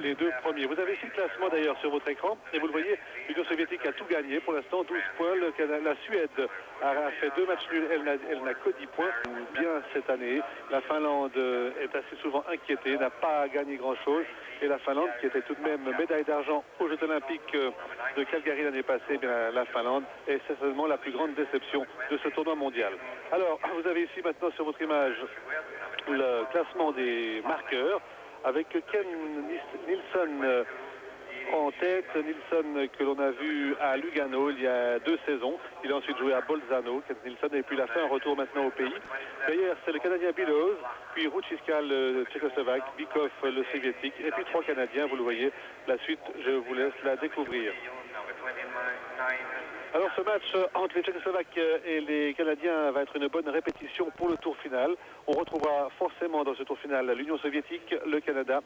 les deux premiers. Vous avez ici le classement d'ailleurs sur votre écran et vous le voyez, l'Union soviétique a tout gagné. Pour l'instant, 12 points. La Suède a fait 2 matchs nuls, elle n'a que 10 points. Bien cette année, la Finlande est assez souvent inquiétée, n'a pas gagné grand-chose. Et la Finlande, qui était tout de même médaille d'argent aux Jeux olympiques de Calgary l'année passée, bien, la Finlande est certainement la plus grande déception de ce tournoi mondial. Alors, vous avez ici maintenant sur votre image le classement des marqueurs avec Ken Nilsson en tête. Nilsson que l'on a vu à Lugano il y a 2 saisons. Il a ensuite joué à Bolzano, Ken Nilsson, et puis il a fait un retour maintenant au pays. Derrière, c'est le Canadien Biloz, puis Ruchiska, le Tchécoslovaque, Bykov, le Soviétique, et puis 3 Canadiens, vous le voyez. La suite, je vous laisse la découvrir. Alors ce match entre les Tchécoslovaques et les Canadiens va être une bonne répétition pour le tour final. On retrouvera forcément dans ce tour final l'Union soviétique, le Canada,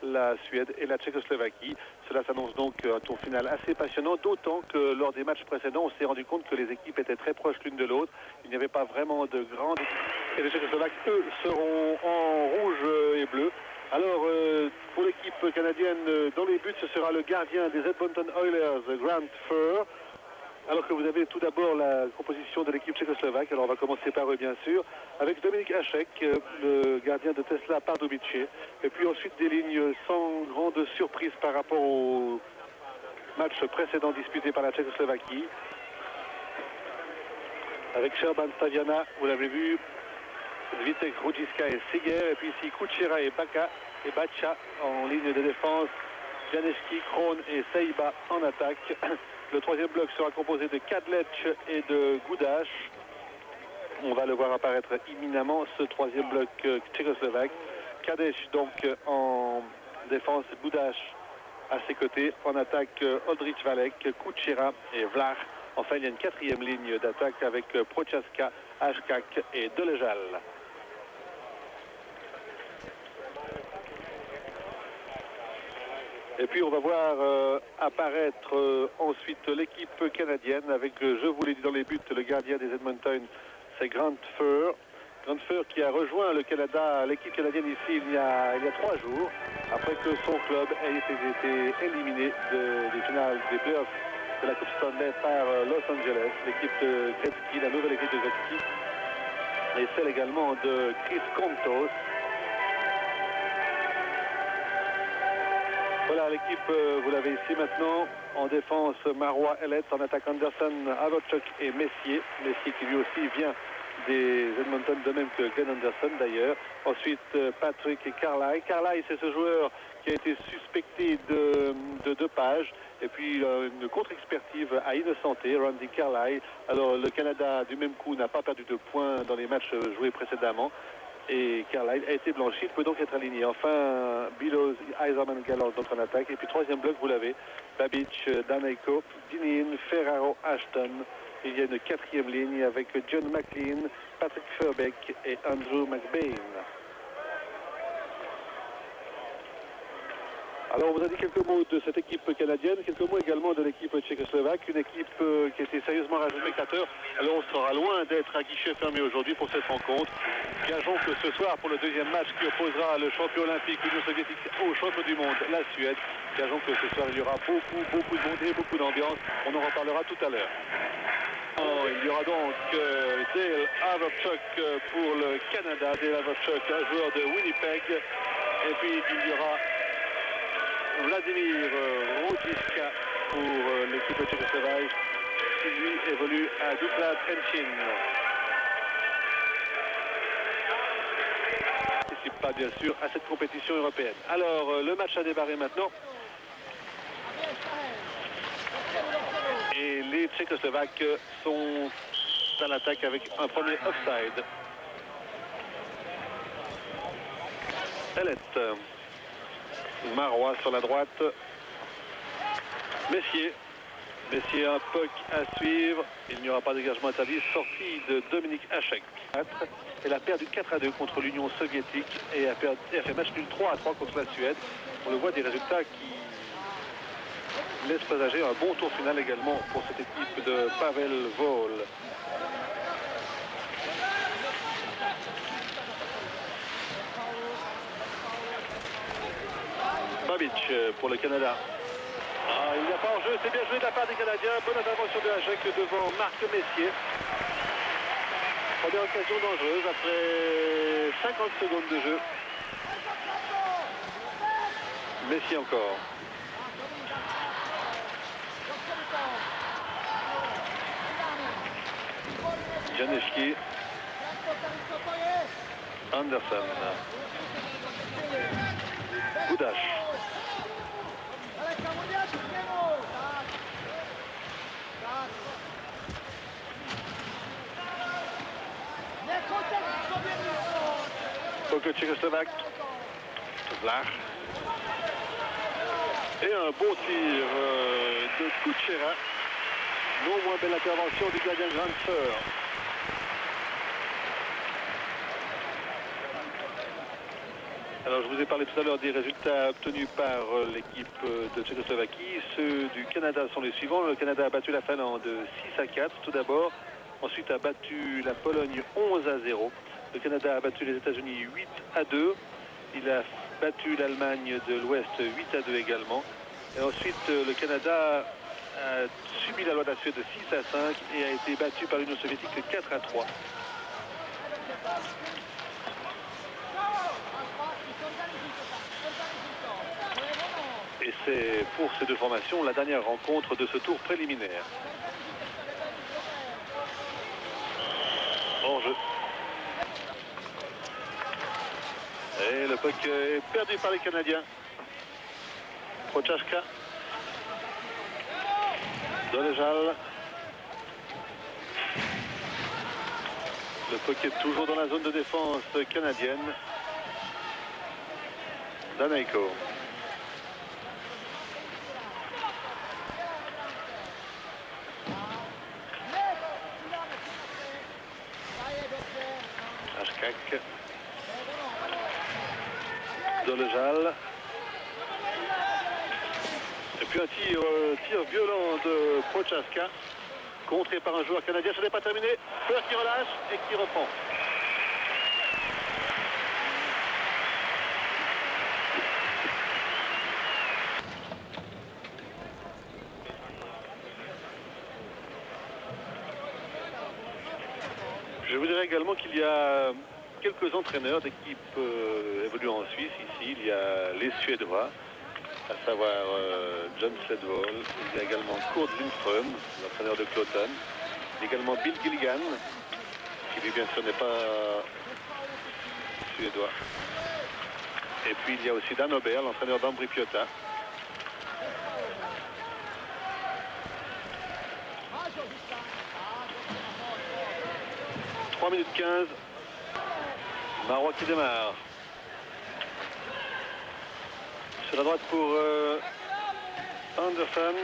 la Suède et la Tchécoslovaquie. Cela s'annonce donc un tour final assez passionnant, d'autant que lors des matchs précédents, on s'est rendu compte que les équipes étaient très proches l'une de l'autre. Il n'y avait pas vraiment de grandes équipes. Et les Tchécoslovaques, eux, seront en rouge et bleu. Alors, pour l'équipe canadienne, dans les buts, ce sera le gardien des Edmonton Oilers, Grant Furr. Alors que vous avez tout d'abord la composition de l'équipe tchécoslovaque. Alors on va commencer par eux bien sûr, avec Dominik Hasek, le gardien de Tesla Pardubice. Et puis ensuite des lignes sans grande surprise par rapport au match précédent disputé par la Tchécoslovaquie. Avec Sherban Staviana, vous l'avez vu, Zvitek, Rudziska et Siger. Et puis ici Kuchera et Bacha en ligne de défense. Janeski, Krohn et Seiba en attaque. Le troisième bloc sera composé de Kadlec et de Goudash. On va le voir apparaître imminemment, ce troisième bloc tchécoslovaque. Kadec donc en défense, Goudash à ses côtés. En attaque, Oldrich Valek, Kuchera et Vlach. Enfin, il y a une quatrième ligne d'attaque avec Prochaska, Ashkak et Delejal. Et puis on va voir apparaître ensuite l'équipe canadienne avec, je vous l'ai dit dans les buts, le gardien des Edmonton, c'est Grant Furr. Grant Furr qui a rejoint le Canada, l'équipe canadienne ici il y a 3 jours, après que son club ait été éliminé des finales des playoffs de la Coupe Stanley par Los Angeles, l'équipe de Gretzky, la nouvelle équipe de Gretzky, et celle également de Chris Kontos. Voilà l'équipe, vous l'avez ici maintenant. En défense, Marois, Ellet, en attaque Anderson, Avotchuk et Messier. Messier qui lui aussi vient des Edmonton, de même que Glenn Anderson d'ailleurs. Ensuite, Patrick et Carlyle. Carlyle, c'est ce joueur qui a été suspecté de dopage. Et puis une contre-expertise à innocenté, Randy Carlyle. Alors le Canada, du même coup, n'a pas perdu de points dans les matchs joués précédemment. Et Carlyle a été blanchi, il peut donc être aligné. Enfin, Biloz, Eiserman, Galland donc en attaque. Et puis troisième bloc, vous l'avez, Babic, Daneyko, Dinin, Ferraro, Ashton. Il y a une quatrième ligne avec John McLean, Patrick Furbeck et Andrew McBain. Alors on vous a dit quelques mots de cette équipe canadienne, quelques mots également de l'équipe tchécoslovaque, une équipe qui a été sérieusement rajoutée de spectateurs. Alors on sera loin d'être à guichet fermé aujourd'hui pour cette rencontre. Gageons que ce soir, pour le deuxième match qui opposera le champion olympique l'Union soviétique au champion du monde, la Suède, gageons que ce soir il y aura beaucoup de monde et beaucoup d'ambiance. On en reparlera tout à l'heure. Il y aura donc Dale Avotchuk pour le Canada, Dale Avotchuk, un joueur de Winnipeg. Et puis il y aura Vladimir Rudziska pour l'équipe tchécoslovaque qui lui évolue à Dukla Trenchin. Il ne participe pas bien sûr à cette compétition européenne. Alors le match a démarré maintenant. Et les Tchécoslovaques sont à l'attaque avec un premier offside. Ellet. Marois sur la droite. Messier, un puck à suivre. Il n'y aura pas de dégagement interdit. Sortie de Dominik Hasek. Elle a perdu 4-2 contre l'Union soviétique et a fait match nul 3-3 contre la Suède. On le voit, des résultats qui laissent présager un bon tour final également pour cette équipe de Pavel Vol. Babic pour le Canada. Ah, il n'y a pas en jeu, c'est bien joué de la part des Canadiens. Bonne intervention de Hajek devant Marc Messier. Première occasion dangereuse après 50 secondes de jeu. Messier encore. Janeski. Anderson. Goudache. Pour le Tchécoslovaque. Vlach. Et un beau tir de Kuchera. Non moins belle intervention du gardien Grande Sœur. Alors je vous ai parlé tout à l'heure des résultats obtenus par l'équipe de Tchécoslovaquie. Ceux du Canada sont les suivants. Le Canada a battu la Finlande 6-4 tout d'abord. Ensuite a battu la Pologne 11-0. Le Canada a battu les États-Unis 8-2. Il a battu l'Allemagne de l'Ouest 8-2 également. Et ensuite le Canada a subi la loi de la Suède 6-5 et a été battu par l'Union soviétique 4-3. Et c'est pour ces deux formations la dernière rencontre de ce tour préliminaire. En jeu. Et le puck est perdu par les Canadiens. Prochaska. Dolejal. Le puck est toujours dans la zone de défense canadienne. Daneyko. Ashkak. Dolejal. Et puis un tir violent de Prochaska, contré par un joueur canadien. Ce n'est pas terminé. Fleur qui relâche et qui reprend. Je vous dirais également qu'il y a quelques entraîneurs d'équipes évoluant en Suisse. Ici, il y a les Suédois, à savoir John Sledwall. Il y a également Kurt Lindström, l'entraîneur de Cloton. Également Bill Gilligan, qui lui bien sûr n'est pas suédois. Et puis il y a aussi Dan Aubert, l'entraîneur d'Ambri Piotta. « 3 minutes 15. Marois qui démarre. Sur la droite pour Anderson.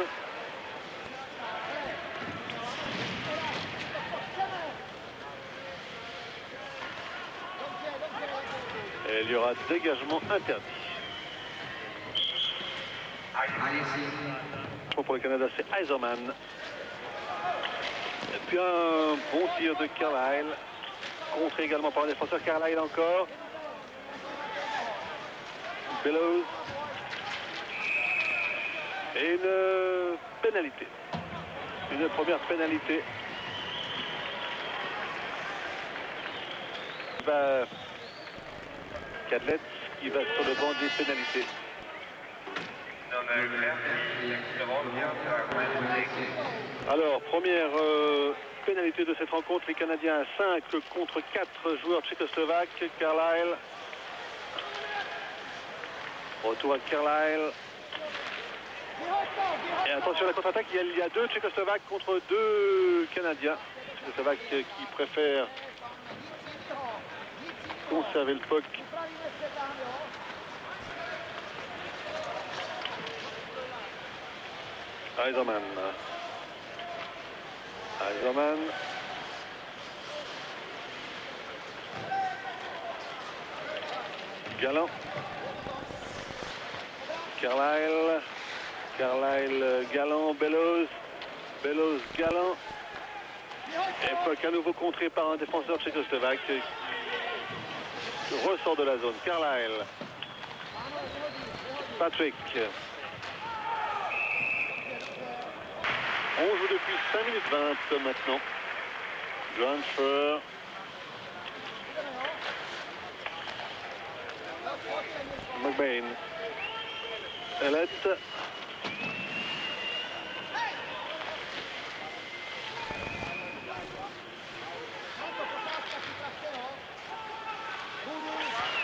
Et il y aura dégagement interdit. Pour le Canada, c'est Eiserman. Et puis un bon tir de Carlyle. Contré également par un défenseur. Carlyle encore. Bellows. Et une pénalité. Une première pénalité. Cadlett qui va sur le banc des pénalités. Alors, première pénalité de cette rencontre. Les Canadiens 5 contre 4 joueurs tchécoslovaques. Carlyle. Retour à Carlyle. Et attention à la contre-attaque, il y a 2 Tchécoslovaques contre 2 Canadiens. Tchécoslovaques qui préfèrent conserver le puck. Eiserman. Galland. Carlyle, Galland, Bellows, Galland. Et puck à nouveau contré par un défenseur tchécoslovaque qui ressort de la zone. Carlyle. Patrick. On joue depuis 5 minutes 20 maintenant. Transfer. McBain. Elliott.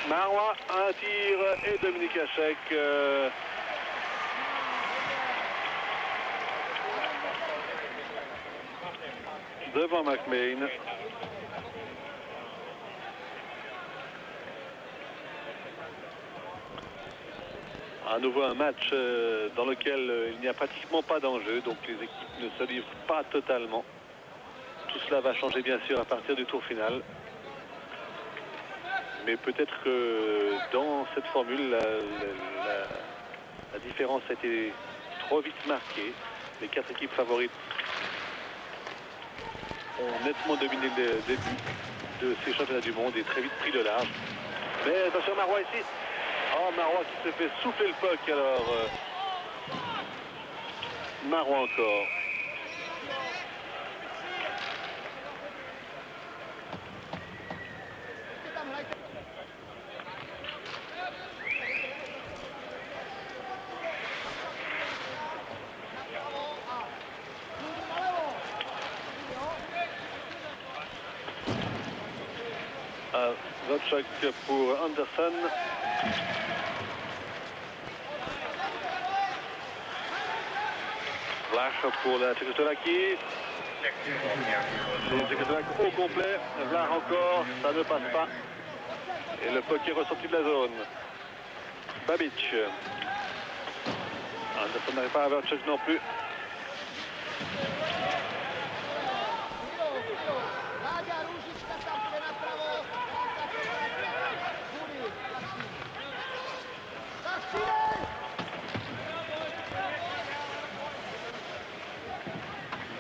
Marois, un tir et Dominique Hachek. Devant McBain. À nouveau un match dans lequel il n'y a pratiquement pas d'enjeu, donc les équipes ne se livrent pas totalement. Tout cela va changer bien sûr à partir du tour final. Mais peut-être que dans cette formule, la différence a été trop vite marquée. Les 4 équipes favorites ont nettement dominé le début de ces championnats du monde et très vite pris le large. Mais attention Marois ici. Oh, Marois qui se fait souffler le puck alors. Marois encore. Vatchak pour Anderson. Vlach pour la Tchécoslovaquie. Les Tchécoslovaques au complet. Vlach encore, ça ne passe pas. Et le puck est ressorti de la zone. Babic. Anderson n'arrive pas à Vatchak non plus.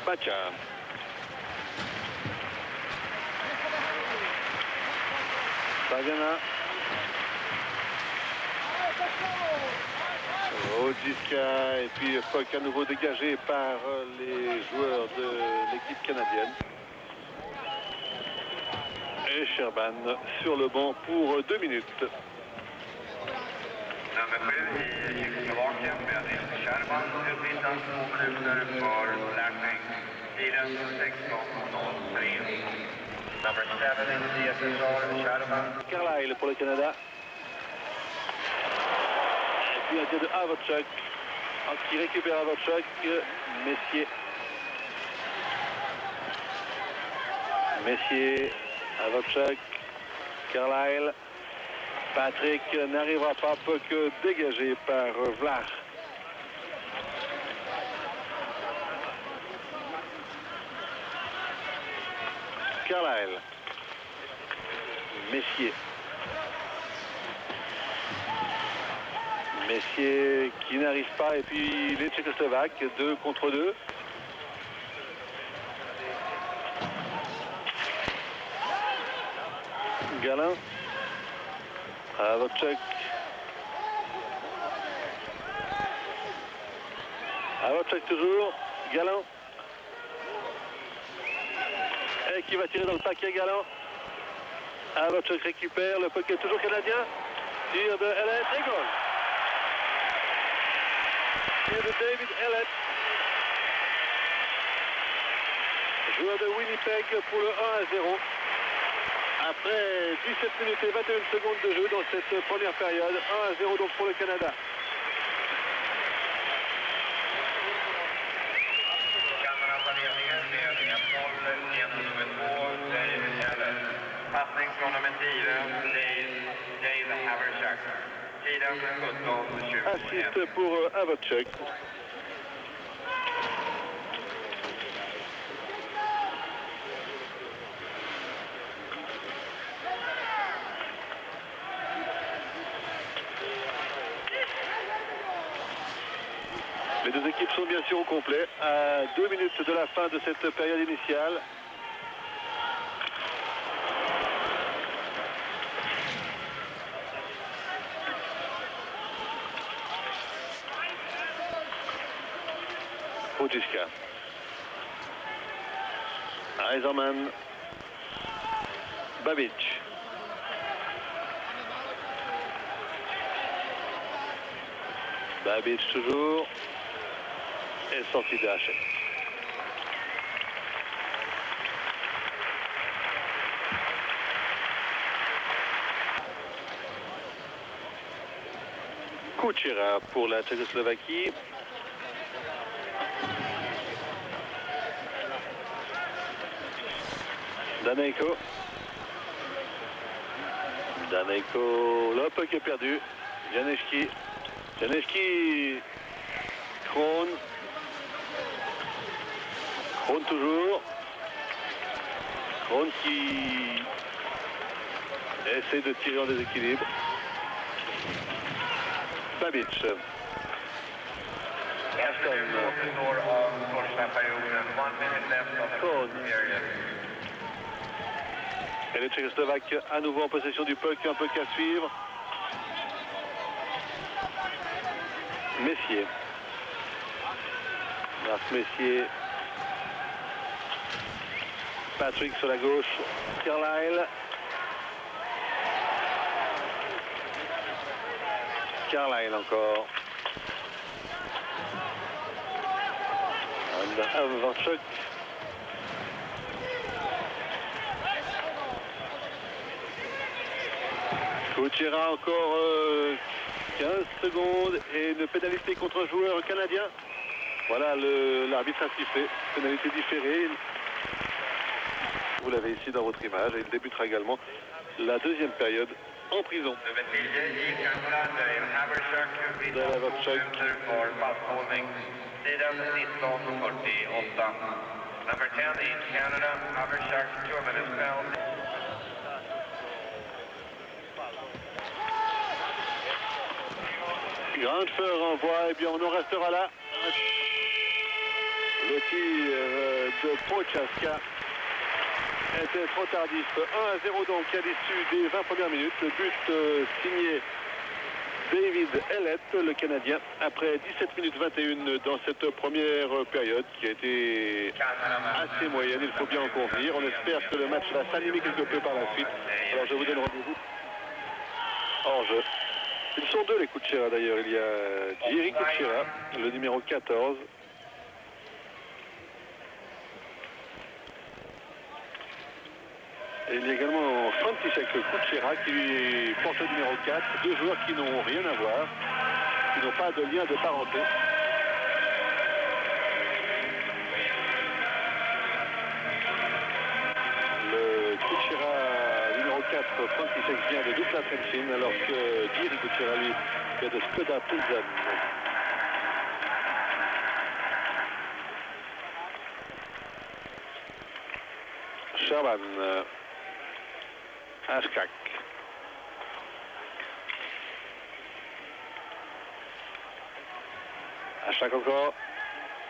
Bacha. Savana. Ojiska et puis puck à nouveau dégagé par les joueurs de l'équipe canadienne. Et Sherban sur le banc pour 2 minutes. Nummer 7 i Tjeckoslovakien, Benedikt Sherman, utvisad 2 minuter för läkning. Tiden 16:03. Number 7 in the SSR, Sherman. Carlyle pour le Canada. Et puis un tir de Havocek qui récupère Havocek. Messier. Messier, Havocek, Carlyle. Patrick n'arrivera pas, peu que dégagé par Vlach. Carlyle. Messier. Messier qui n'arrive pas et puis les Tchécoslovaques 2 contre 2. Galin. Havocek. Havocek toujours. Galin. Et qui va tirer dans le paquet Galin. Havocek récupère. Le puck est toujours canadien. Tir de Elliott et goal. Tir de David Elliott. Joueur de Winnipeg pour le 1-0. Après 17 minutes et 21 secondes de jeu dans cette première période, 1-0 donc pour le Canada. Kanada-ledningen med 1-0 genom nummer 2, David Elliott. Passning från nummer 10, Dave Havocek. Tiden 17:21. Assist pour Havocek. Les deux équipes sont bien sûr au complet à 2 minutes de la fin de cette période initiale. Bojiska. Eiserman. Babic. Babic toujours. Et sortie de Hachek. Kuchera pour la Tchécoslovaquie. Daneyko. Le puck est perdu. Janevski. Kron toujours. Kron qui essaie de tirer en déséquilibre. Babic. Aston. Kron. Et les Tchécoslovaques à nouveau en possession du puck, un puck à suivre. Messier. Marc Messier. Patrick sur la gauche. Carlyle. Carlyle encore. Vanchuk. Kuchera encore 15 secondes et une pénalité contre un joueur canadien. Voilà, l'arbitre a sifflé. Pénalité différée. Vous l'avez ici dans votre image et il débutera également la deuxième période en prison. Number 10, East Canada, Haverchuk, 2 minutes penalty. Grandfer renvoie, et bien on en restera là. Le tir de Prochaska était trop tardif. 1-0 donc à l'issue des 20 premières minutes. Le but signé David Ellett, le Canadien, après 17 minutes 21 dans cette première période qui a été assez moyenne, il faut bien en convenir. On espère que le match va s'animer quelque peu par la suite. Alors je vous donne rendez-vous hors jeu. Ils sont deux les Kuchera d'ailleurs. Il y a Jerry Kuchera, le numéro 14. Et il y a également František Kuchera qui lui porte le numéro 4. Deux joueurs qui n'ont rien à voir, qui n'ont pas de lien de parenté. Le Kuchera numéro 4, František, vient de Dukla Trenčín, alors que Jerry Kuchera lui vient de Skoda Plzeň. Sherman. Ashkak. Ashkak encore.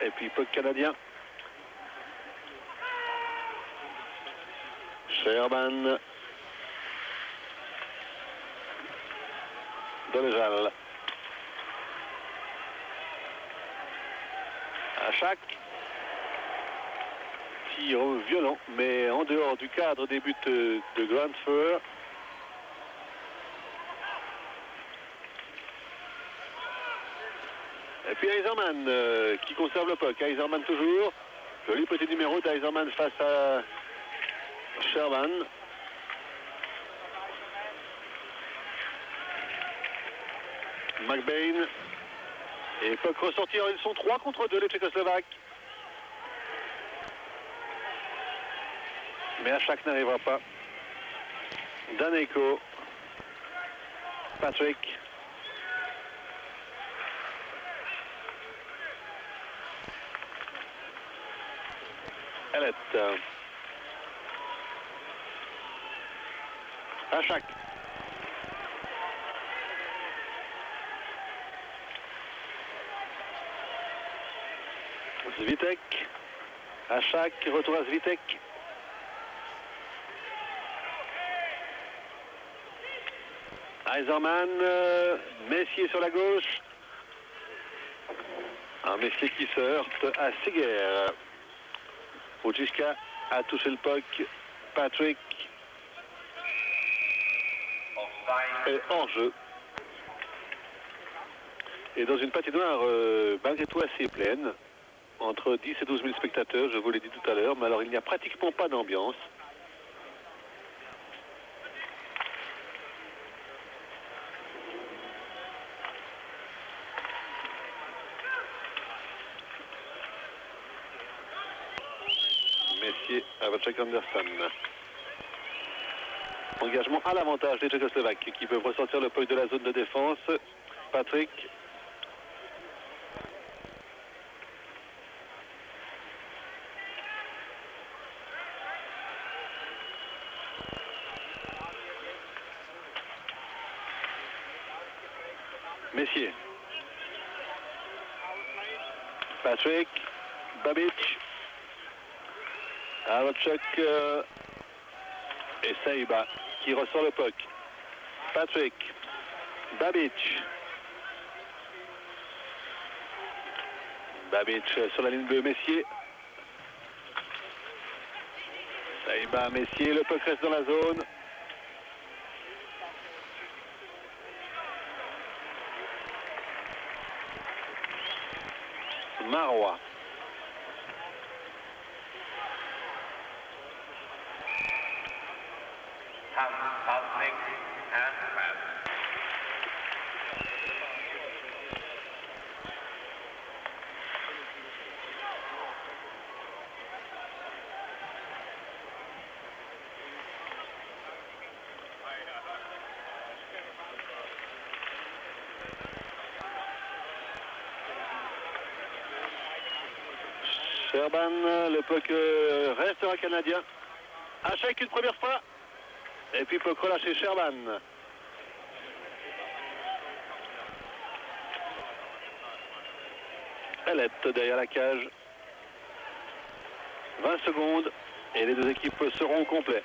Et puis puck canadien. Sherman. Dolezal. Ashkak. Tir violent, mais en dehors du cadre des buts de Grandfer. Et puis Eiserman qui conserve le puck. Eiserman toujours. Joli petit numéro d'Eiserman face à Sherman. McBain. Et puck ressortir. Ils sont 3 contre 2 les Tchécoslovaques. Mais Ashkak n'arrivera pas. Daneyko. Patrick. Ellett. Ashkak. Svitek. Ashkak. Retour à Svitek. Eiserman, Messier sur la gauche. Un Messier qui se heurte à Seger. Wojcicka a touché le puck. Patrick est en jeu. Et dans une patinoire malgré tout assez pleine, entre 10 et 12 000 spectateurs, je vous l'ai dit tout à l'heure, mais alors il n'y a pratiquement pas d'ambiance. Messier à Wojciech Anderson. Engagement à l'avantage des Tchécoslovaques qui peuvent ressortir le puck de la zone de défense. Patrick. Messier. Patrick. Babic. Wojciech et Saiba qui ressort le puck. Patrick. Babic. Babic sur la ligne de Messier. Saiba, Messier, le puck reste dans la zone. Marois. Sherban, le puck restera canadien. Hašek une première fois. Et puis puck relâché Sherban. Elette derrière la cage. 20 secondes et les deux équipes seront au complet.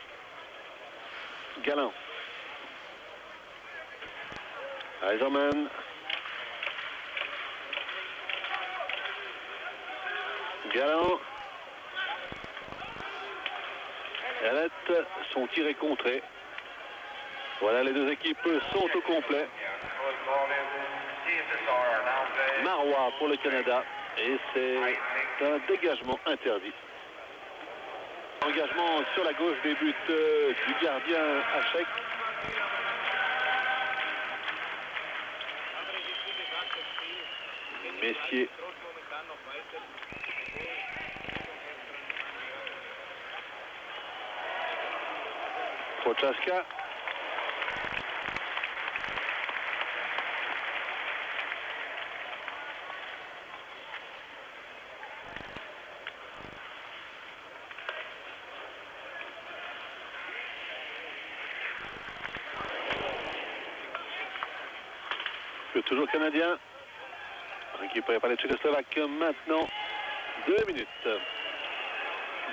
Galin. Eiserman. Galin. Elette, son tir est contré. Voilà, les deux équipes sont au complet. Marois pour le Canada. Et c'est un dégagement interdit. Engagement sur la gauche des buts du gardien Hašek. Messier. Prochaska. Toujours canadien. Récupéré par les Tchécoslovaques maintenant. 2 minutes.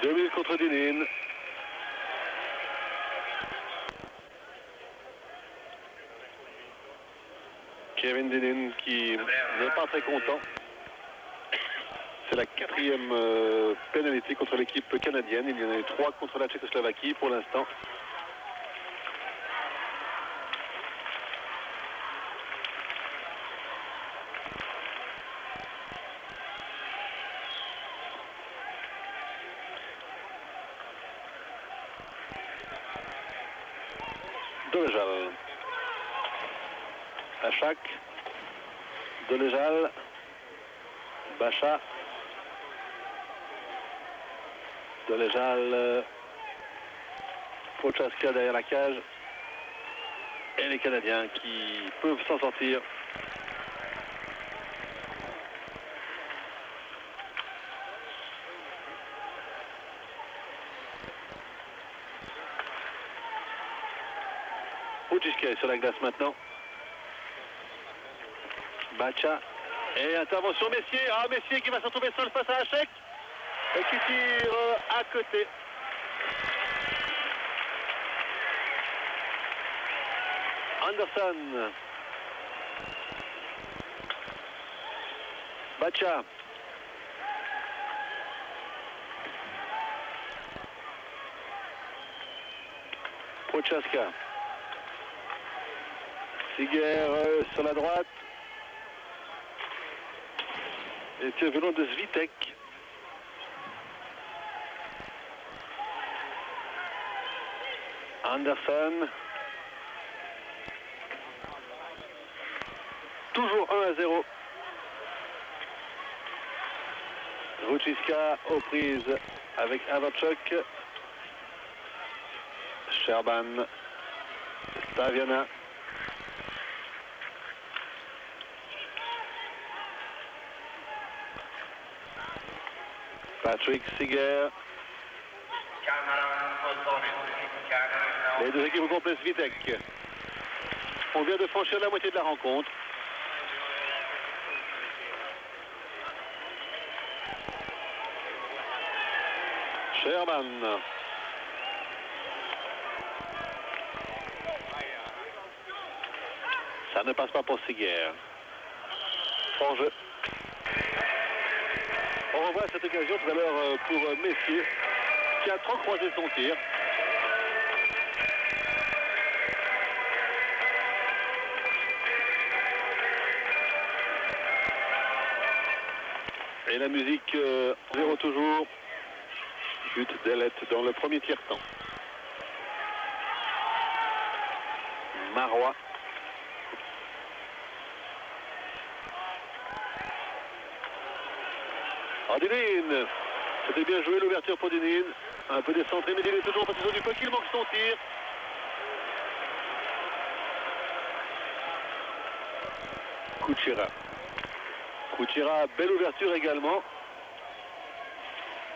2 minutes contre Dinin. Kevin Dinin qui n'est pas très content. C'est la 4e pénalité contre l'équipe canadienne. Il y en a eu 3 contre la Tchécoslovaquie pour l'instant. Dolejal. Hašek. Dolejal. Bacha. Dolejal. Prochaska derrière la cage. Et les Canadiens qui peuvent s'en sortir. Wojcicka est sur la glace maintenant. Bacha. Et intervention Messier. Ah, Messier qui va se retrouver seul face à Hašek. Et qui tire à côté. Anderson. Bacha. Prochaska. Siger sur la droite. Et tir venant de Svitek. Anderson. Toujours 1-0. Ruciska aux prises avec Avachok. Sherban. Staviana. Patrick Siger. Les deux équipes complètent Svitek. On vient de franchir la moitié de la rencontre. Sherman. Ça ne passe pas pour Siger. Hors jeu. On revoit cette occasion tout à l'heure pour Messier qui a trop croisé son tir. Et la musique 0 toujours. But d'Elette dans le premier tiers-temps. Marois. Dineen. C'était bien joué l'ouverture pour Dineen. Un peu décentré, mais il est toujours en position du puck. Il manque son tir. Kuchera. Kuchera, belle ouverture également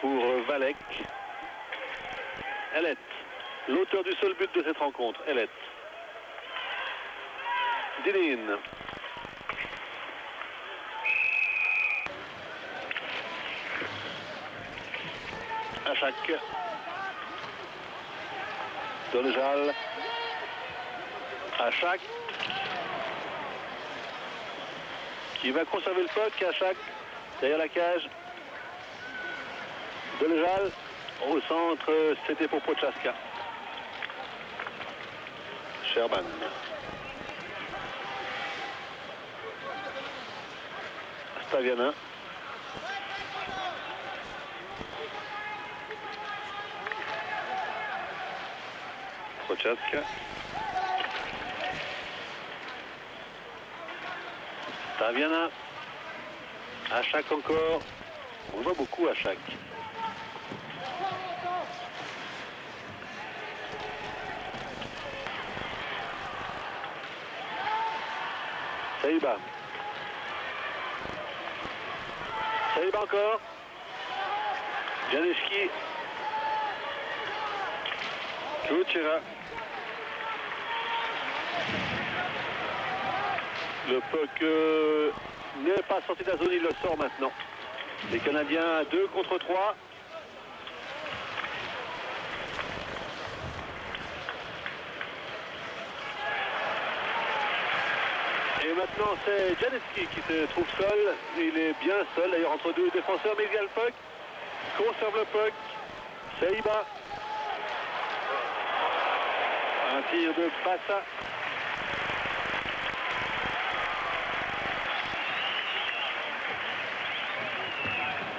pour Valek. Elette, l'auteur du seul but de cette rencontre. Elette. Dineen. Achak. Donejal. Achak. Qui va conserver le puck. Achak. Derrière la cage. Donejal. Au centre, c'était pour Prochaska. Sherban. Staviana. Prochaska. Staviana. Achak encore. On voit beaucoup Achak. Saïba. Saïba encore. Janeski. Kuchera. Le puck n'est pas sorti de la zone, il le sort maintenant. Les Canadiens 2 contre 3. Et maintenant c'est Janeski qui se trouve seul. Il est bien seul d'ailleurs entre deux défenseurs, mais il y a le puck. Conserve le puck. Saïba. Un tir de Bassa.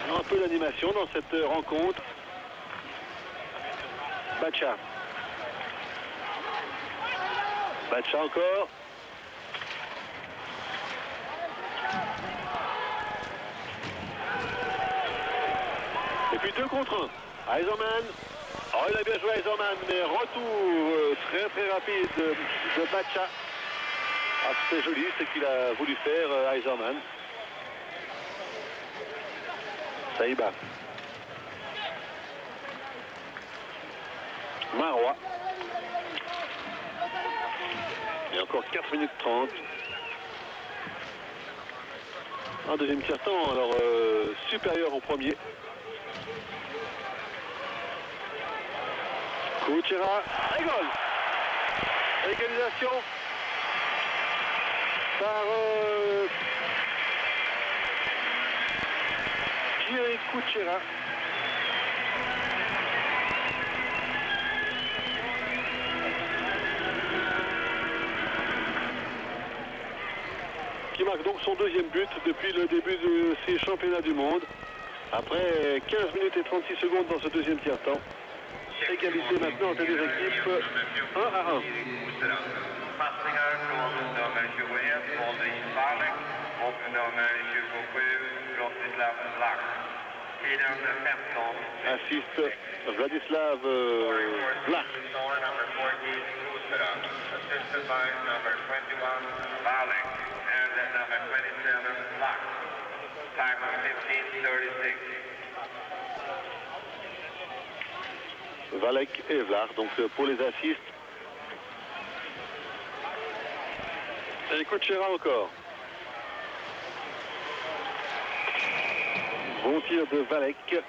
Un peu d'animation dans cette rencontre. Bacha. Bacha encore. Et puis 2 contre 1. Eiserman. Oh, il a bien joué Eiserman, mais retour très rapide de Bacha. Ah, c'est joli ce qu'il a voulu faire Eiserman. Saïba. Marois. Et encore 4 minutes 30. Un deuxième tiers-temps, alors supérieur au premier. Kuchera, et goal. Égalisation par Jiri Kuchera. marque donc son deuxième but depuis le début de ces championnats du monde. Après 15 minutes et 36 secondes dans ce deuxième tiers-temps. Égalité maintenant entre les équipes 1 à 1. Passningar från nummer 21, Oldrich Valek, och nummer 27, Rostislav Lach. Tiden 15. Assiste Vladislav Vlach. Number 14, Kusera, assisted by number 21, Valek, and number 27, Lach. Time of 15:36. Valek et Vlach, donc pour les assists. Et Kuchera encore. Bon tir de Valek.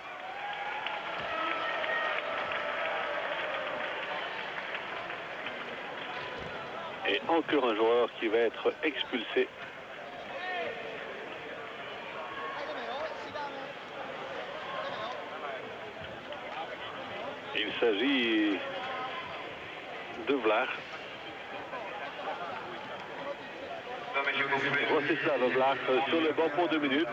Et encore un joueur qui va être expulsé. Il s'agit de Vlach. Rostislav Vlach sur le banc pour 2 minutes.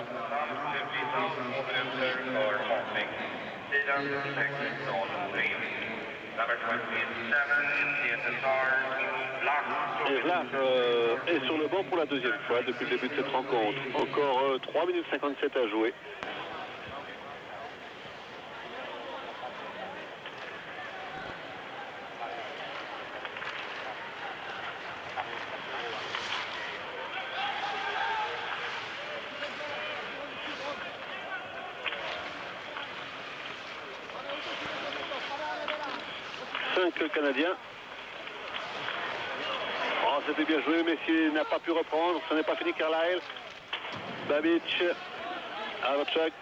Et Vlach est sur le banc pour la deuxième fois depuis le début de cette rencontre. Encore 3 minutes 57 à jouer. Canadien. Oh, c'était bien joué, Messier n'a pas pu reprendre. Ce n'est pas fini, Carlyle. Babic, Avachak.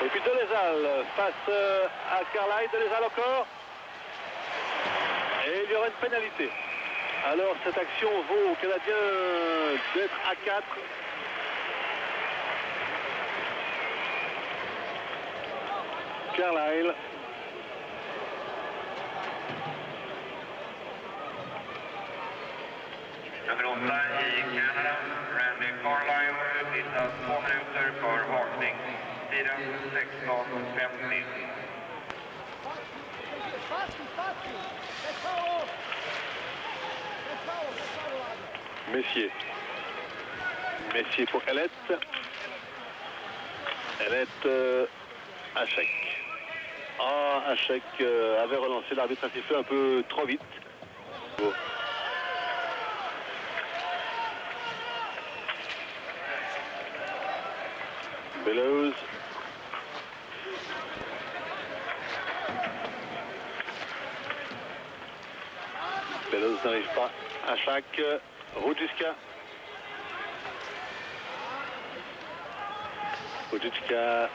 Et puis Delezal face à Carlyle. Delezal encore. Et il y aura une pénalité. Alors cette action vaut aux Canadiens d'être à 4. Carlyle. Nummer 8 i Kanada, Randy Carlyle, utvisas 2 minuter för vakning. Tiden 16:50. Messier. Messier pour Elette. Elette Hachek. Ah, Hachek avait relancé, l'arbitre a sifflé un peu trop vite. Oh. Bellows. Bellows n'arrive pas. Hachek. Rudjička. Rudjička.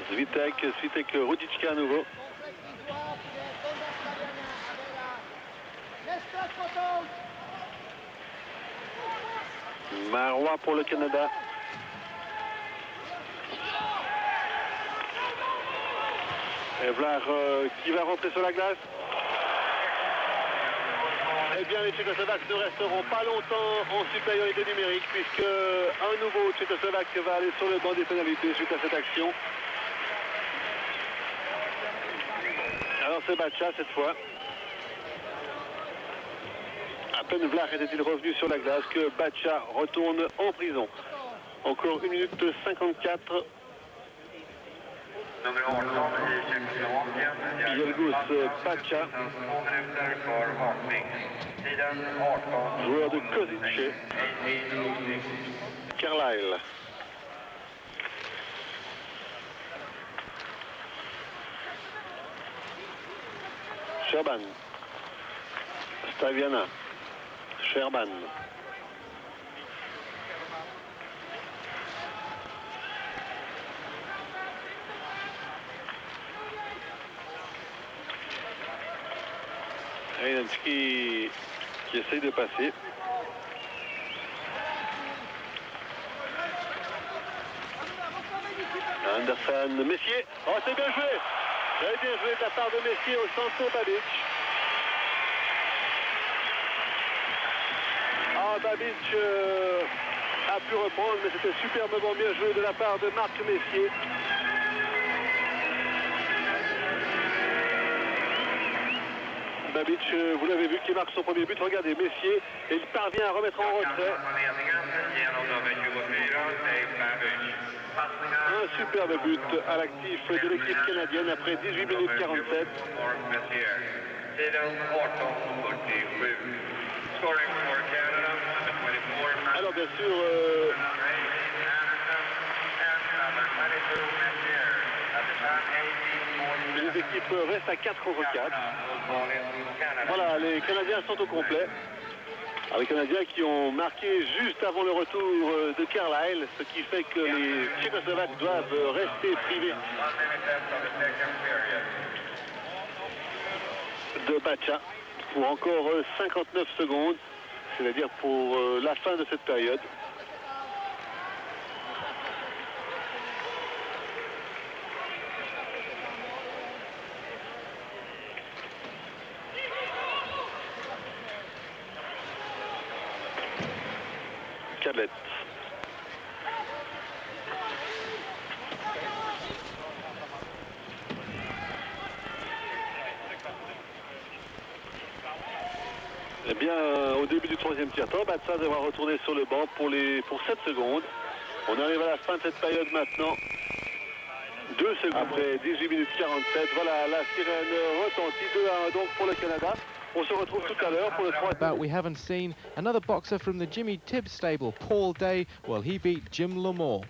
Svitek. Svitek, Rudjička à nouveau. Marois pour le Canada. Et Vlach qui va rentrer sur la glace. Eh bien, les Tchécoslovaques ne resteront pas longtemps en supériorité numérique puisque un nouveau Tchécoslovaque va aller sur le banc des pénalités suite à cette action. Alors c'est Bacha cette fois. À peine Vlach était-il revenu sur la glace que Bacha retourne en prison. Encore 1 minute 54. Nummer 18 i Tjeckoslovakien, Jelgus Bacha. 2 minuter för vakning. Tiden 18. Joueur de Kozice. Carlyle. Sherban. Staviana. Sherban. Reinanski qui essaye de passer. Anderson, Messier. Oh, c'est bien joué. Très bien joué de la part de Messier au centre Babic. Babic a pu reprendre, mais c'était superbement bien joué de la part de Marc Messier. Babic, vous l'avez vu, qui marque son premier but. Regardez, Messier, et il parvient à remettre en retrait. Un superbe but à l'actif de l'équipe canadienne après 18 minutes 47. Alors bien sûr, les équipes restent à 4 contre 4. Voilà, les Canadiens sont au complet. Les Canadiens qui ont marqué juste avant le retour de Carlisle, ce qui fait que les Tchécoslovaques doivent rester privés de Bacha pour encore 59 secondes, c'est-à-dire pour la fin de cette période. Cadlett. Eh bien, au début du troisième tiers-temps, Batsa devra retourner sur le banc pour 7 secondes. On arrive à la fin de cette période maintenant. 2 secondes après 18 minutes 47. Voilà, la sirène retentit 2-1 donc pour le Canada. On se retrouve tout à l'heure pour le troisième. But we haven't seen another boxer from the Jimmy Tibbs stable, Paul Day. Well, he beat Jim Lamore.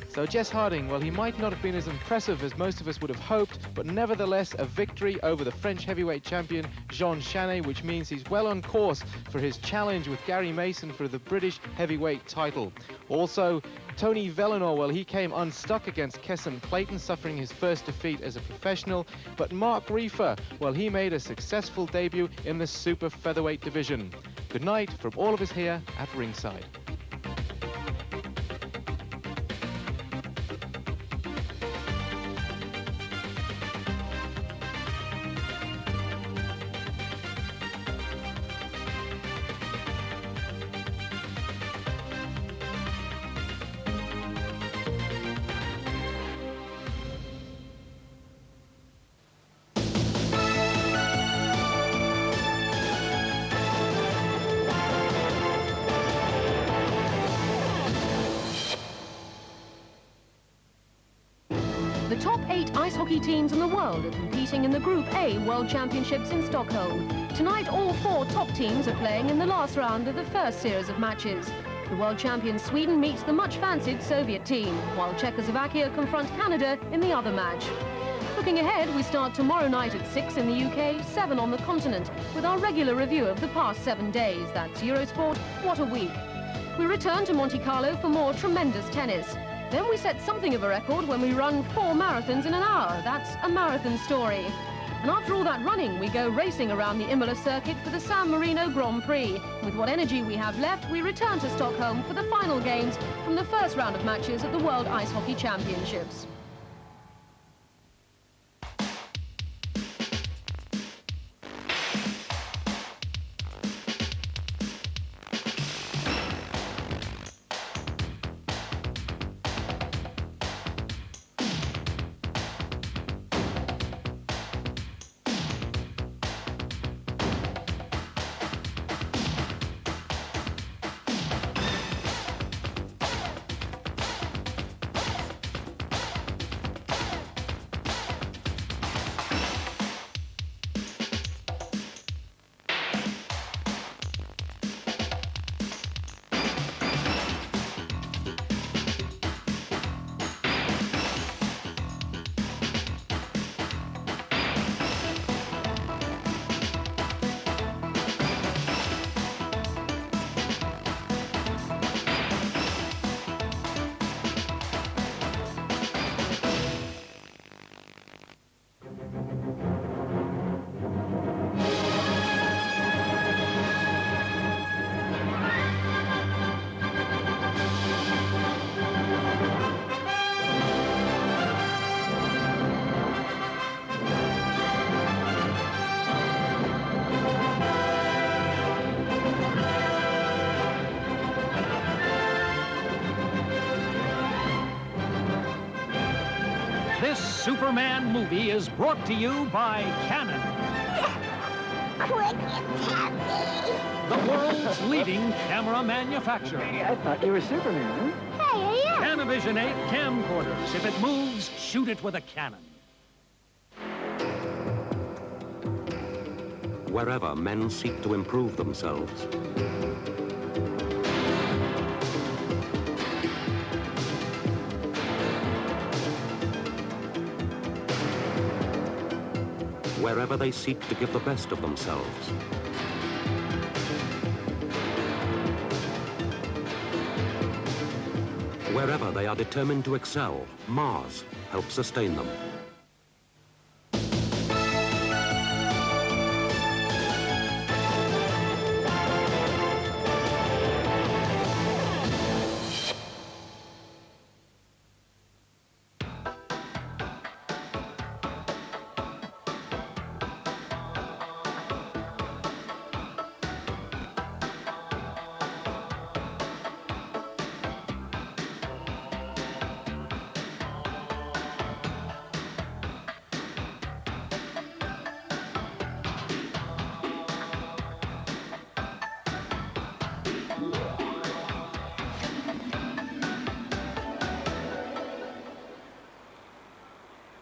So Jess Harding, well, he might not have been as impressive as most of us would have hoped, but nevertheless a victory over the French heavyweight champion Jean Chaney, which means he's well on course for his challenge with Gary Mason for the British heavyweight title. Also, Tony Vellenor, well, he came unstuck against Kesson Clayton, suffering his first defeat as a professional, but Mark Reefer, well, he made a successful debut in the super featherweight division. Good night from all of us here at ringside. The top 8 ice hockey teams in the world are competing in the Group A World Championships in Stockholm. Tonight, all 4 top teams are playing in the last round of the first series of matches. The world champion Sweden meets the much-fancied Soviet team, while Czechoslovakia confront Canada in the other match. Looking ahead, we start tomorrow night at 6 in the UK, 7 on the continent, with our regular review of the past 7 days. That's Eurosport, What a Week. We return to Monte Carlo for more tremendous tennis. Then we set something of a record when we run 4 marathons in an hour. That's a marathon story. And after all that running, we go racing around the Imola circuit for the San Marino Grand Prix. With what energy we have left, we return to Stockholm for the final games from the first round of matches at the World Ice Hockey Championships. This Superman movie is brought to you by Canon, Quick and happy. the world's leading camera manufacturer. I thought you were Superman, huh? Hey, yeah. Canavision 8 camcorders. If it moves, shoot it with a cannon. Wherever men seek to improve themselves, wherever they seek to give the best of themselves, wherever they are determined to excel, Mars helps sustain them.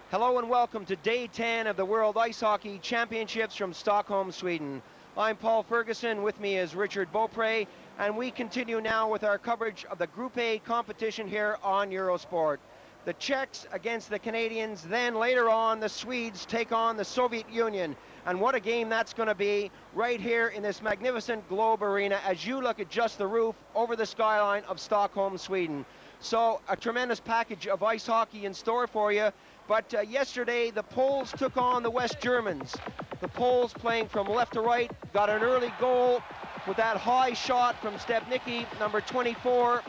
Hello and welcome to Day 10 of the World Ice Hockey Championships from Stockholm, Sweden. I'm Paul Ferguson, with me is Richard Beaupre, and we continue now with our coverage of the Group A competition here on Eurosport. The Czechs against the Canadians, then later on the Swedes take on the Soviet Union. And what a game that's going to be right here in this magnificent Globe Arena as you look at just the roof over the skyline of Stockholm, Sweden. So a tremendous package of ice hockey in store for you. But yesterday, the Poles took on the West Germans. The Poles playing from left to right, got an early goal with that high shot from Stebnicki, number 24.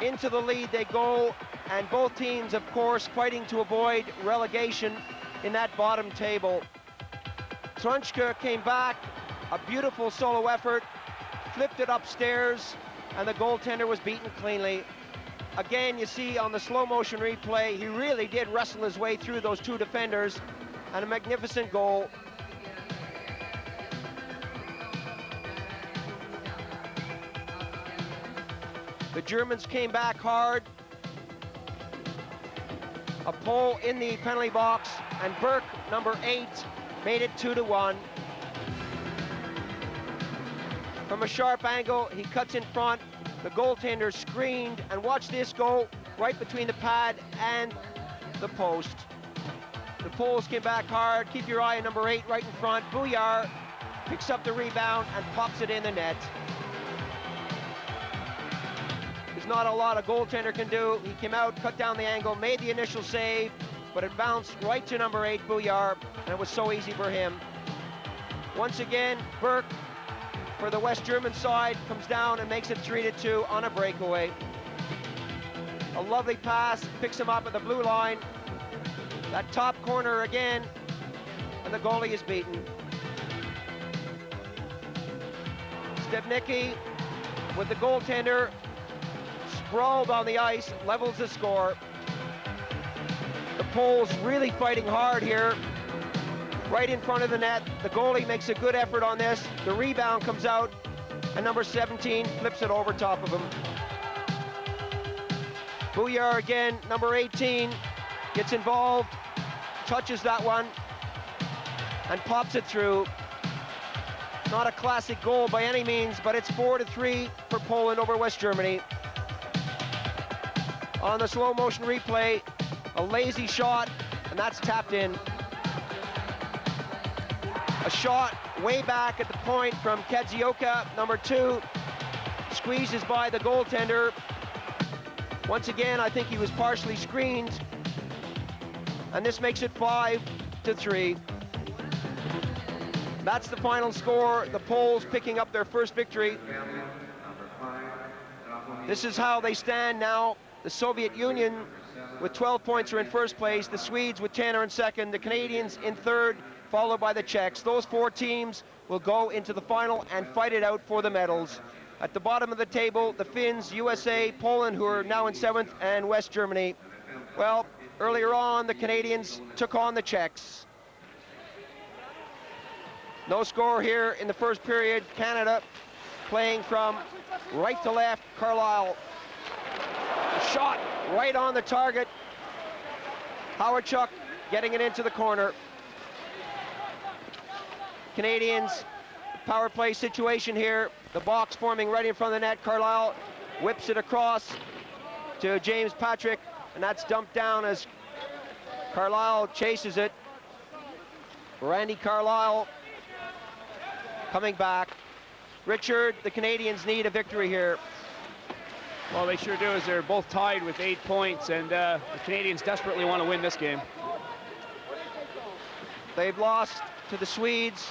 Into the lead they go, and both teams, of course, fighting to avoid relegation in that bottom table. Trunchka came back, a beautiful solo effort, flipped it upstairs, and the goaltender was beaten cleanly. Again, you see on the slow motion replay, he really did wrestle his way through those two defenders, and a magnificent goal. The Germans came back hard. A Pole in the penalty box, and Burke, number 8, made it 2-1. From a sharp angle, he cuts in front. The goaltender screened, and watch this go right between the pad and the post. The Poles came back hard. Keep your eye on number 8 right in front. Bouillard picks up the rebound and pops it in the net. There's not a lot a goaltender can do. He came out, cut down the angle, made the initial save, but it bounced right to number 8, Bouillard, and it was so easy for him. Once again, Burke, for the West German side, comes down and makes it 3-2 on a breakaway. A lovely pass, picks him up at the blue line. That top corner again, and the goalie is beaten. Stebnicki, with the goaltender, sprawled on the ice, levels the score. The Poles really fighting hard here. Right in front of the net, the goalie makes a good effort on this. The rebound comes out, and number 17 flips it over top of him. Bouillard again, number 18, gets involved, touches that one, and pops it through. Not a classic goal by any means, but it's 4-3 for Poland over West Germany. On the slow motion replay, a lazy shot, and that's tapped in. A shot way back at the point from Kadzioka, number 2, squeezes by the goaltender. Once again, I think he was partially screened, and this makes it 5-3. That's the final score. The Poles picking up their first victory. This is how they stand now. The Soviet Union with 12 points are in first place. The Swedes with 10 are in second. The Canadians in third, followed by the Czechs. Those 4 teams will go into the final and fight it out for the medals. At the bottom of the table, the Finns, USA, Poland, who are now in 7th, and West Germany. Well, Earlier on, the Canadians took on the Czechs. No score here in the first period. Canada playing from right to left. Carlisle, shot right on the target. Howardchuk getting it into the corner. Canadians, power play situation here. The box forming right in front of the net. Carlisle whips it across to James Patrick, and that's dumped down as Carlisle chases it. Randy Carlisle coming back. Richard, the Canadians need a victory here. Well, they sure do, as they're both tied with 8 points, and the Canadians desperately want to win this game. They've lost to the Swedes,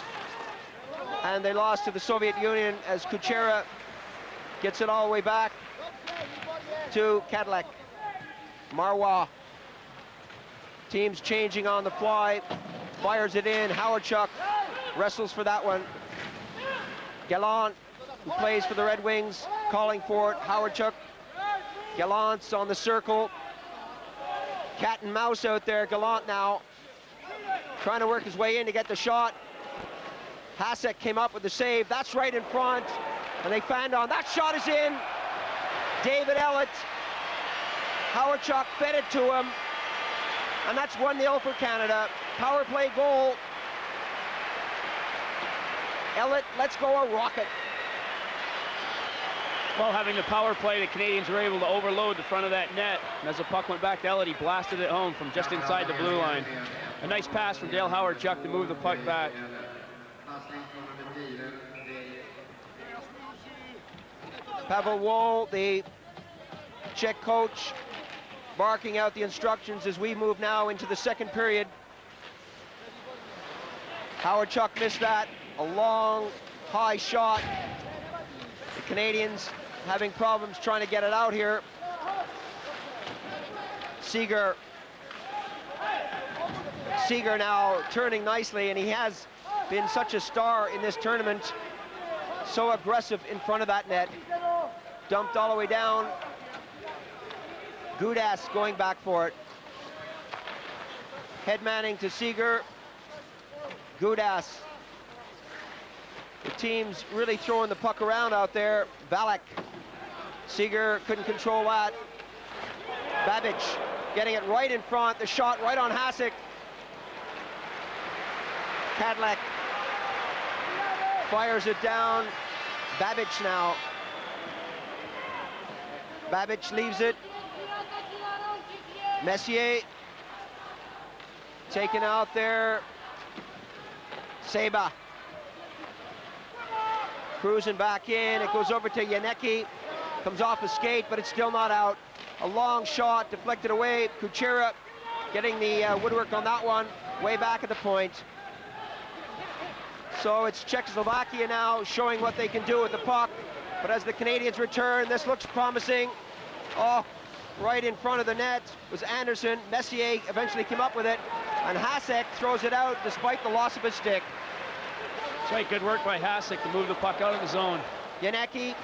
and they lost to the Soviet Union as Kuchera gets it all the way back to Cadillac. Marois. Teams changing on the fly. Fires it in. Howardchuk wrestles for that one. Gallant, who plays for the Red Wings, calling for it. Howardchuk. Gallant's on the circle. Cat and mouse out there. Gallant now trying to work his way in to get the shot. Hasek came up with the save. That's right in front. And they fanned on. That shot is in. David Ellett. Howardchuk fed it to him. And that's 1-0 for Canada. Power play goal. Ellett, let's go a rocket. Well, having the power play, the Canadians were able to overload the front of that net. And as the puck went back to Ellett, he blasted it home from just inside the blue line. A nice pass from Dale Howardchuk to move the puck back. Pavel Woll, the Czech coach, barking out the instructions as we move now into the second period. Howardchuk missed that. A long, high shot. The Canadians having problems trying to get it out here. Seeger now turning nicely, and he has been such a star in this tournament. So aggressive in front of that net. Dumped all the way down. Gudas going back for it. Headmanning to Seeger. Gudas. The team's really throwing the puck around out there. Valak. Seeger couldn't control that. Babic getting it right in front. The shot right on Hasek. Cadillac fires it down. Babic now. Babic leaves it. Messier taken out there. Seba cruising back in. It goes over to Yanecki. Comes off his skate, but it's still not out. A long shot deflected away. Kuchera getting the woodwork on that one. Way back at the point. So it's Czechoslovakia now showing what they can do with the puck. But as the Canadians return, this looks promising. Oh, right in front of the net was Anderson. Messier eventually came up with it. And Hasek throws it out despite the loss of his stick. That's right, good work by Hasek to move the puck out of the zone. Yanecki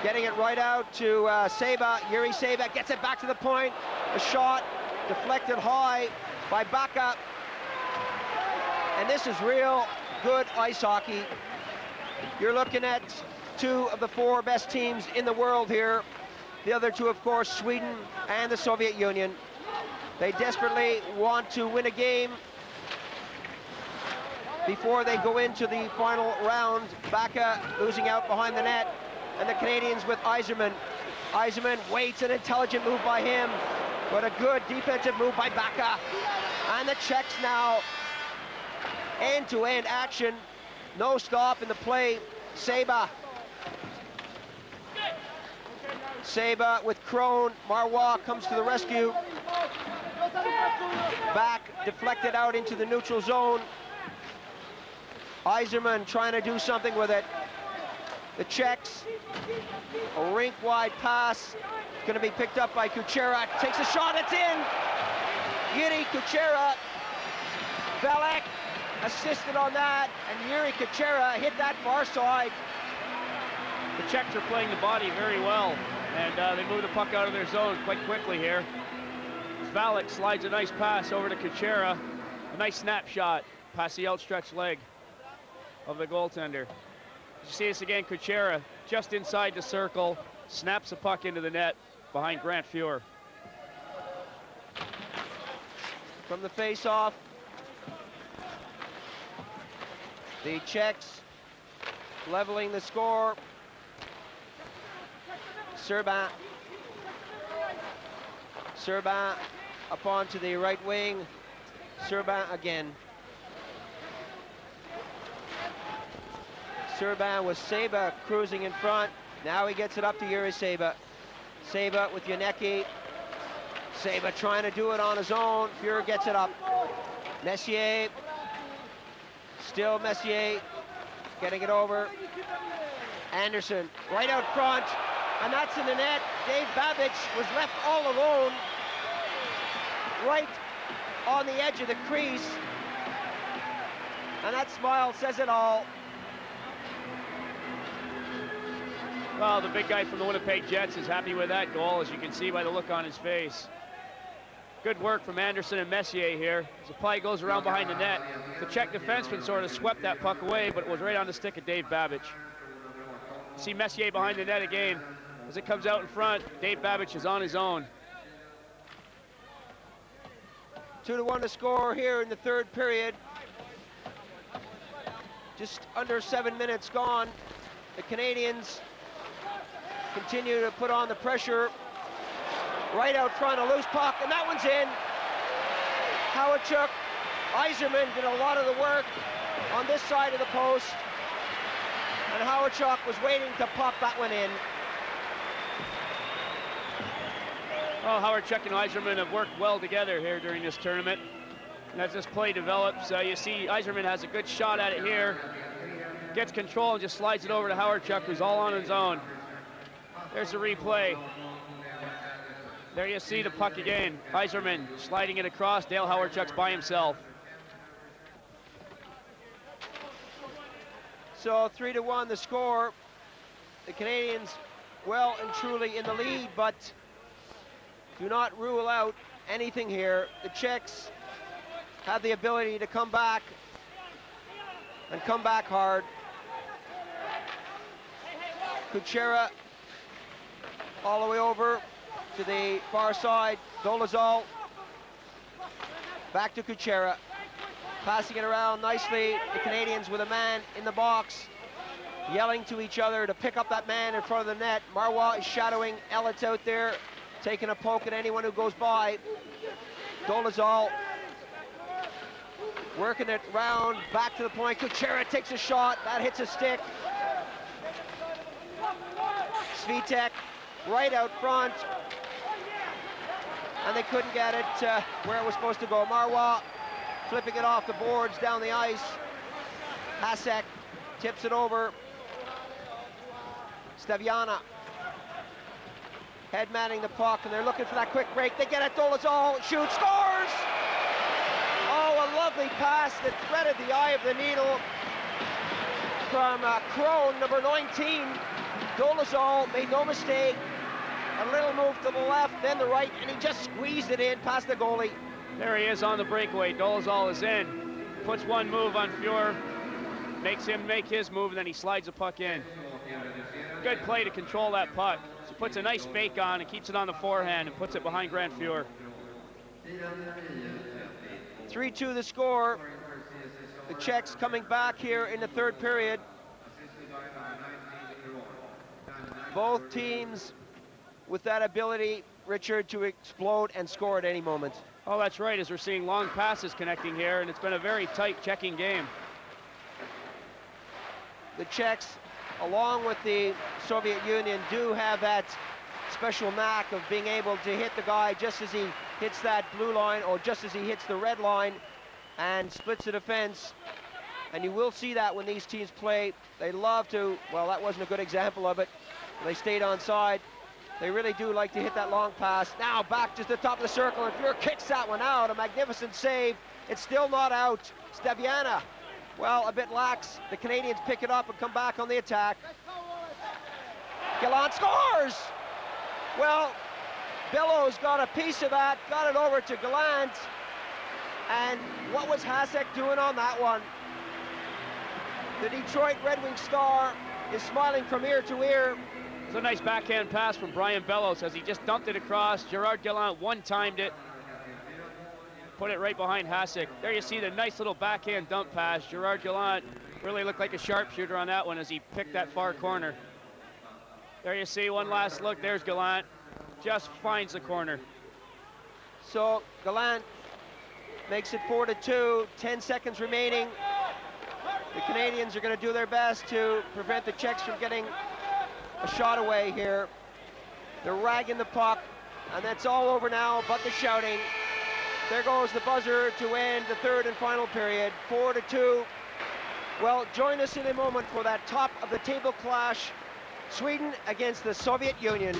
getting it right out to Seba. Yuri Seba gets it back to the point. A shot deflected high by Baka. And this is real good ice hockey. You're looking at two of the four best teams in the world here. The other two, of course, Sweden and the Soviet Union. They desperately want to win a game before they go into the final round. Baka losing out behind the net, and the Canadians with Yzerman. Yzerman waits, an intelligent move by him, but a good defensive move by Baka. And the Czechs now, end-to-end action, no stop in the play. Seba with Crone. Marois comes to the rescue. Back, deflected out into the neutral zone. Yzerman trying to do something with it. The Czechs, a rink-wide pass, going to be picked up by Kuchera. Takes a shot, it's in! Yuri Kuchera. Valak assisted on that, and Yuri Kuchera hit that far side. The Czechs are playing the body very well, and they move the puck out of their zone quite quickly here. Valek slides a nice pass over to Kuchera. A nice snapshot past the outstretched leg of the goaltender. You see this again, Kuchera just inside the circle, snaps the puck into the net behind Grant Fuhr. From the face-off, the Czechs leveling the score. Serban up onto the right wing. Serban again. Serban with Saba cruising in front. Now he gets it up to Yuri Saba. Saba with Yanecki. Saba trying to do it on his own. Fuhr gets it up. Messier. Still Messier getting it over. Anderson right out front. And that's in the net. Dave Babic was left all alone right on the edge of the crease. And that smile says it all. Well, the big guy from the Winnipeg Jets is happy with that goal, as you can see by the look on his face. Good work from Anderson and Messier here. As the play goes around behind the net, the Czech defenseman sort of swept that puck away, but it was right on the stick of Dave Babic. See Messier behind the net again. As it comes out in front, Dave Babic is on his own. 2-1 to score here in the third period. Just under 7 minutes gone. The Canadians continue to put on the pressure. Right out front, a loose puck, and that one's in. Howachuk, Yzerman did a lot of the work on this side of the post, and Howachuk was waiting to pop that one in. Well, Howachuk and Yzerman have worked well together here during this tournament. And as this play develops, you see Yzerman has a good shot at it here. Gets control and just slides it over to Howachuk, who's all on his own. There's the replay. There you see the puck again. Yzerman sliding it across. Dale Howachuk's by himself. So 3-1 the score. The Canadians well and truly in the lead, but do not rule out anything here. The Czechs have the ability to come back and come back hard. Kuchera all the way over to the far side. Dolezal back to Kuchera, passing it around nicely. The Canadians with a man in the box, yelling to each other to pick up that man in front of the net. Marois is shadowing Ellis out there, taking a poke at anyone who goes by. Dolezal working it round, back to the point. Kuchera takes a shot, that hits a stick. Svitek right out front, and they couldn't get it where it was supposed to go. Marois flipping it off the boards down the ice. Hasek tips it over. Staviana head manning the puck, and they're looking for that quick break. They get it. Dolezal shoots, scores! Oh, a lovely pass that threaded the eye of the needle from Crone, number 19. Dolezal made no mistake. A little move to the left, then the right, and he just squeezed it in past the goalie. There he is on the breakaway. Dolezal is in. Puts one move on Fuhr. Makes him make his move, and then he slides the puck in. Good play to control that puck. So puts a nice fake on and keeps it on the forehand and puts it behind Grant Fuhr. 3-2 the score. The Czechs coming back here in the third period. Both teams with that ability, Richard, to explode and score at any moment. Oh, that's right, as we're seeing long passes connecting here, and it's been a very tight checking game. The Czechs, along with the Soviet Union, do have that special knack of being able to hit the guy just as he hits that blue line, or just as he hits the red line and splits the defense. And you will see that when these teams play. They love to, well, that wasn't a good example of it. They stayed on side. They really do like to hit that long pass. Now back to the top of the circle, and Fuhr kicks that one out. A magnificent save. It's still not out. Staviana, well, a bit lax. The Canadians pick it up and come back on the attack. Gallant scores! Well, Bellows got a piece of that, got it over to Gallant. And what was Hasek doing on that one? The Detroit Red Wing star is smiling from ear to ear. It's a nice backhand pass from Brian Bellows as he just dumped it across. Gerard Gallant one-timed it. Put it right behind Hasek. There you see the nice little backhand dump pass. Gerard Gallant really looked like a sharpshooter on that one as he picked that far corner. There you see one last look. There's Gallant. Just finds the corner. So Gallant makes it 4-2, 10 seconds remaining. The Canadians are going to do their best to prevent the Czechs from getting a shot away here. They're ragging the puck, and that's all over now but the shouting. There goes the buzzer to end the third and final period, 4-2. Well, join us in a moment for that top of the table clash, Sweden against the Soviet Union.